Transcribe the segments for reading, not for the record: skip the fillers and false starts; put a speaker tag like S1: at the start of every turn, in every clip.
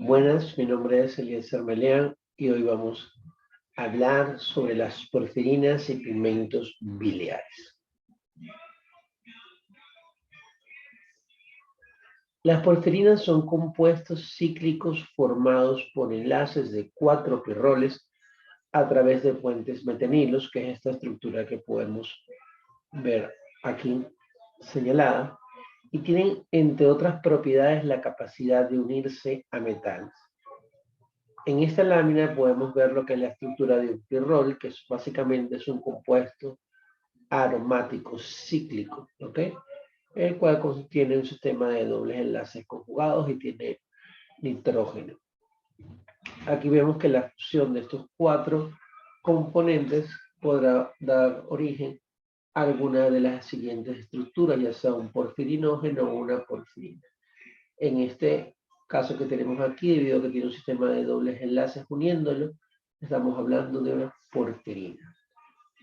S1: Buenas, mi nombre es Eliezer Meleán y hoy vamos a hablar sobre las porfirinas y pigmentos biliares. Las porfirinas son compuestos cíclicos formados por enlaces de 4 pirroles a través de puentes metanilos, que es esta estructura que podemos ver aquí señalada, y tienen, entre otras propiedades, la capacidad de unirse a metales. En esta lámina podemos ver lo que es la estructura de un pirrol, que básicamente es un compuesto aromático cíclico, ¿ok? El cual contiene un sistema de dobles enlaces conjugados y tiene nitrógeno. Aquí vemos que la fusión de estos 4 componentes podrá dar origen a alguna de las siguientes estructuras, ya sea un porfirinógeno o una porfirina. En este caso que tenemos aquí, debido a que tiene un sistema de dobles enlaces uniéndolo, estamos hablando de una porfirina.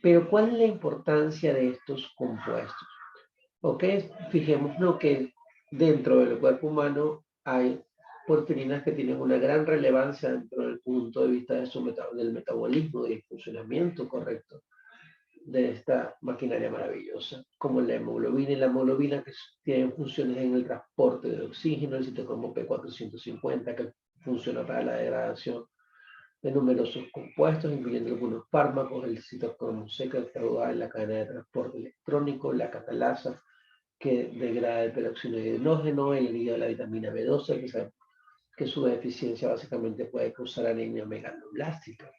S1: Pero ¿cuál es la importancia de estos compuestos? Ok, fijémonos que dentro del cuerpo humano hay porfirinas que tienen una gran relevancia dentro del punto de vista de del metabolismo y el funcionamiento correcto de esta maquinaria maravillosa, como la hemoglobina y la hemoglobina, que tienen funciones en el transporte del oxígeno, el citocromo P450, que funciona para la degradación de numerosos compuestos, incluyendo algunos fármacos, el citocromo C, que actúa en la cadena de transporte electrónico, la catalasa, que degrada el peróxido de hidrógeno, el anillo de la vitamina B12, que su deficiencia básicamente puede causar anemia megaloblástica.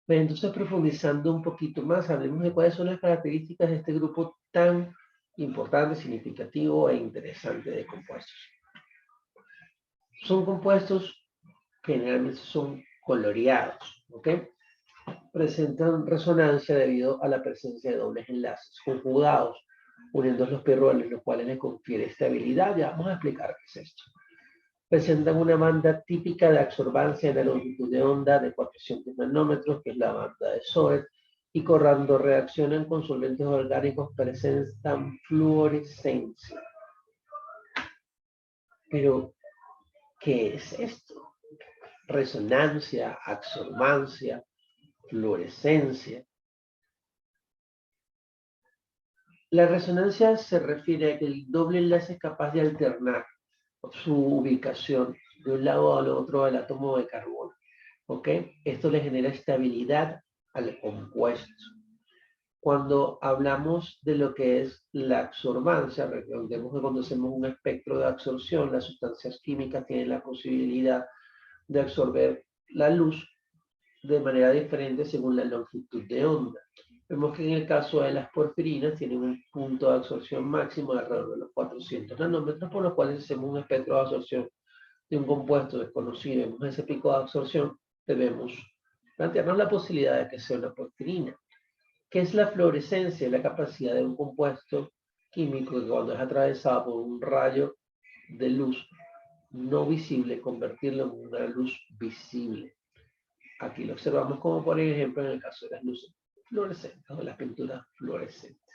S1: Pero entonces, profundizando un poquito más, hablemos de cuáles son las características de este grupo tan importante, significativo e interesante de compuestos. Son compuestos que generalmente son coloreados, ¿ok? Presentan resonancia debido a la presencia de dobles enlaces conjugados, uniendo los pirroles, los cuales les confiere estabilidad. Ya vamos a explicar qué es esto. Presentan una banda típica de absorbancia en la longitud de onda de 400 nanómetros, que es la banda de Soet, y cuando reaccionan con solventes orgánicos presentan fluorescencia. Pero, ¿qué es esto? Resonancia, absorbancia, fluorescencia. La resonancia se refiere a que el doble enlace es capaz de alternar su ubicación de un lado al otro del átomo de carbono. ¿Ok? Esto le genera estabilidad al compuesto. Cuando hablamos de lo que es la absorbancia, recordemos que cuando hacemos un espectro de absorción, las sustancias químicas tienen la posibilidad de absorber la luz de manera diferente según la longitud de onda. Vemos que en el caso de las porfirinas tienen un punto de absorción máximo de alrededor de los 400 nanómetros, por lo cual si hacemos un espectro de absorción de un compuesto desconocido, vemos ese pico de absorción, debemos plantearnos la posibilidad de que sea una porfirina. ¿Qué es la fluorescencia? La capacidad de un compuesto químico que cuando es atravesado por un rayo de luz no visible, convertirlo en una luz visible. Aquí lo observamos como por ejemplo en el caso de las luces fluorescentes o las pinturas fluorescentes.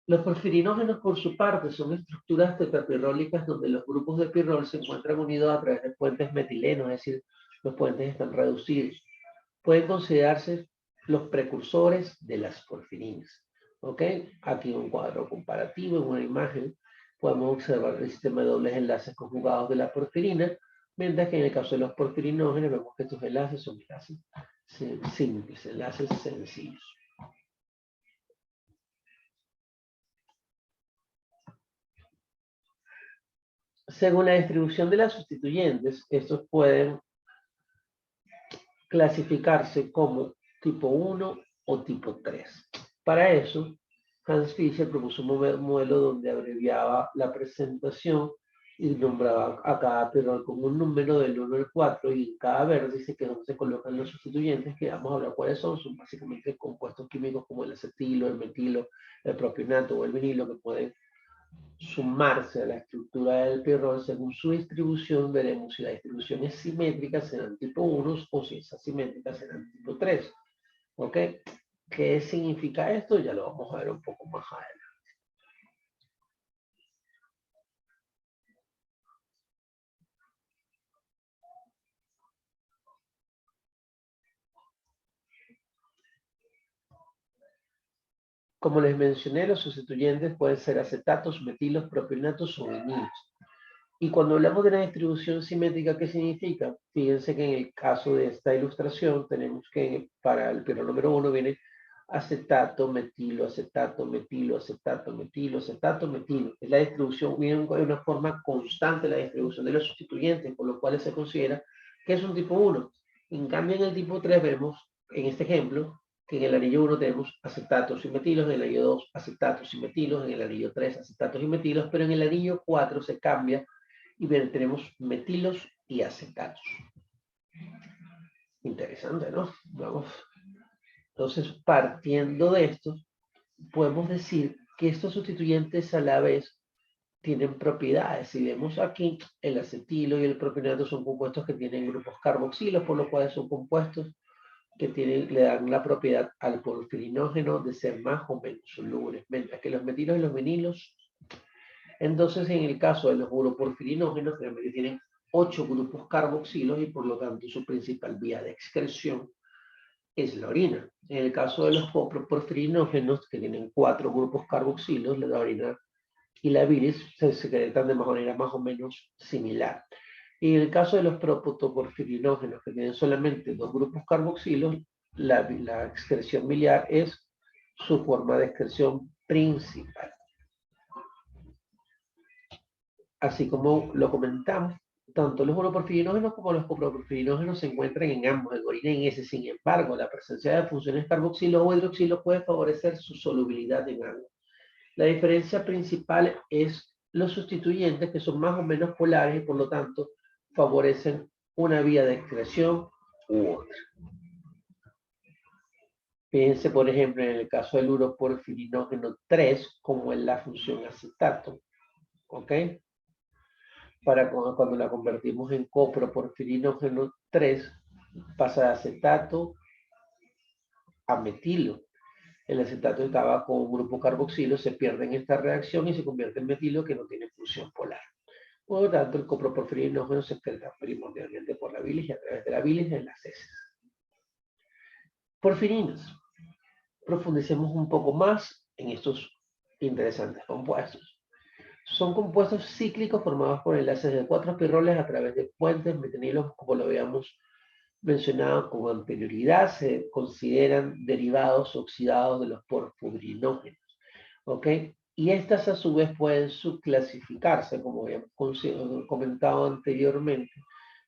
S1: Los porfirinógenos, por su parte, son estructuras tetrapirrólicas donde los grupos de pirrol se encuentran unidos a través de puentes metilenos, es decir, los puentes están reducidos. Pueden considerarse los precursores de las porfirinas. ¿Ok? Aquí un cuadro comparativo, en una imagen, podemos observar el sistema de dobles enlaces conjugados de la porfirina, mientras que en el caso de los porfirinógenos vemos que estos enlaces son enlaces simples, enlaces sencillos. Según la distribución de las sustituyentes, estos pueden clasificarse como tipo 1 o tipo 3. Para eso, Hans Fischer propuso un modelo donde abreviaba la presentación y nombraba a cada pirrol con un número del 1 al 4, y en cada vértice, que es donde se colocan los sustituyentes, que vamos a hablar cuáles son básicamente compuestos químicos como el acetilo, el metilo, el propionato o el vinilo, que pueden sumarse a la estructura del pirrol. Según su distribución, veremos si la distribución es simétrica, serán tipo 1, o si es asimétrica, serán tipo 3. ¿Ok? ¿Qué significa esto? Ya lo vamos a ver un poco más adelante. Como les mencioné, los sustituyentes pueden ser acetatos, metilos, propionatos o vinilos. Y cuando hablamos de la distribución simétrica, ¿qué significa? Fíjense que en el caso de esta ilustración tenemos que para el pirrol número 1 viene acetato, metilo, acetato, metilo, acetato, metilo, acetato, metilo. Es la distribución, viene de una forma constante la distribución de los sustituyentes, por lo cual se considera que es un tipo 1. En cambio, en el tipo 3 vemos, en este ejemplo, que en el anillo 1 tenemos acetatos y metilos, en el anillo 2 acetatos y metilos, en el anillo 3 acetatos y metilos, pero en el anillo 4 se cambia y tenemos metilos y acetatos. Interesante, ¿no? Vamos. Entonces, partiendo de esto, podemos decir que estos sustituyentes a la vez tienen propiedades. Si vemos aquí, el acetilo y el propionato son compuestos que tienen grupos carboxilos, por lo cual son compuestos que le dan la propiedad al porfirinógeno de ser más o menos solubles, mientras que los metilos y los vinilos. Entonces, en el caso de los uroporfirinógenos, realmente tienen 8 grupos carboxilos y por lo tanto su principal vía de excreción es la orina. En el caso de los coproporfirinógenos, que tienen 4 grupos carboxilos, la orina y la bilis se secretan de manera más o menos similar. Y en el caso de los protoporfirinógenos, que tienen solamente 2 grupos carboxilos, la excreción biliar es su forma de excreción principal. Así como lo comentamos, tanto los monoporfirinógenos como los coproporfirinógenos se encuentran en ambos, en orina y en heces. Sin embargo, la presencia de funciones carboxilo o hidroxilo puede favorecer su solubilidad en agua. La diferencia principal es los sustituyentes, que son más o menos polares y por lo tanto favorecen una vía de excreción u otra. Fíjense, por ejemplo, en el caso del uroporfirinógeno 3, como es la función acetato. ¿Ok? Para cuando la convertimos en coproporfirinógeno 3, pasa de acetato a metilo. El acetato estaba con un grupo carboxilo, se pierde en esta reacción y se convierte en metilo, que no tiene función polar. Por lo tanto, el coproporfirinógeno se excreta primordialmente por la bilis y a través de la bilis en las heces. Porfirinas. Profundicemos un poco más en estos interesantes compuestos. Son compuestos cíclicos formados por enlaces de 4 pirroles a través de puentes metanilos, como lo habíamos mencionado con anterioridad. Se consideran derivados oxidados de los porfirinógenos. ¿Ok? Y estas a su vez pueden subclasificarse, como habíamos comentado anteriormente,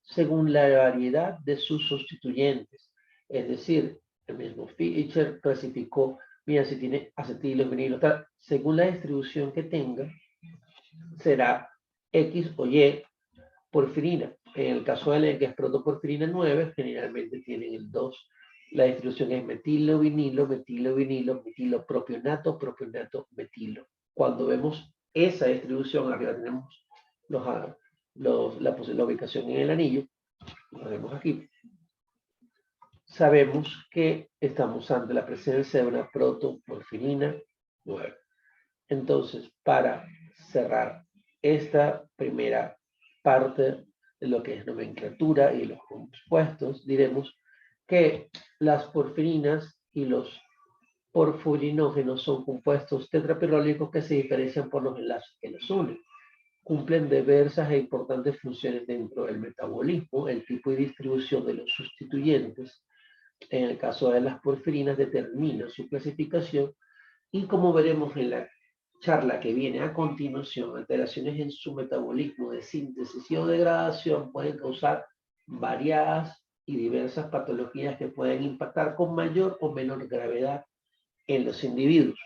S1: según la variedad de sus sustituyentes. Es decir, el mismo Fischer clasificó, mira, si tiene acetilo, vinilo, tal, según la distribución que tenga, será X o Y porfirina. En el caso de la que es protoporfirina 9, generalmente tienen el 2. La distribución es metilo, vinilo, metilo, vinilo, metilo, propionato, propionato, metilo. Cuando vemos esa distribución, arriba tenemos la ubicación en el anillo, lo vemos aquí. Sabemos que estamos ante la presencia de una protoporfirina 9. Entonces, para cerrar esta primera parte de lo que es nomenclatura y los compuestos, diremos que las porfirinas y los porfirinógenos son compuestos tetrapirrólicos que se diferencian por los enlaces que los unen. Cumplen diversas e importantes funciones dentro del metabolismo. El tipo y distribución de los sustituyentes, en el caso de las porfirinas, determina su clasificación y, como veremos en la charla que viene a continuación, alteraciones en su metabolismo de síntesis y o degradación pueden causar variadas y diversas patologías que pueden impactar con mayor o menor gravedad en los individuos.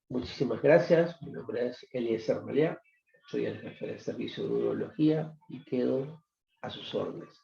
S1: Muchísimas gracias. Mi nombre es Eliezer Maliá. Soy el jefe del servicio de urología y quedo a sus órdenes.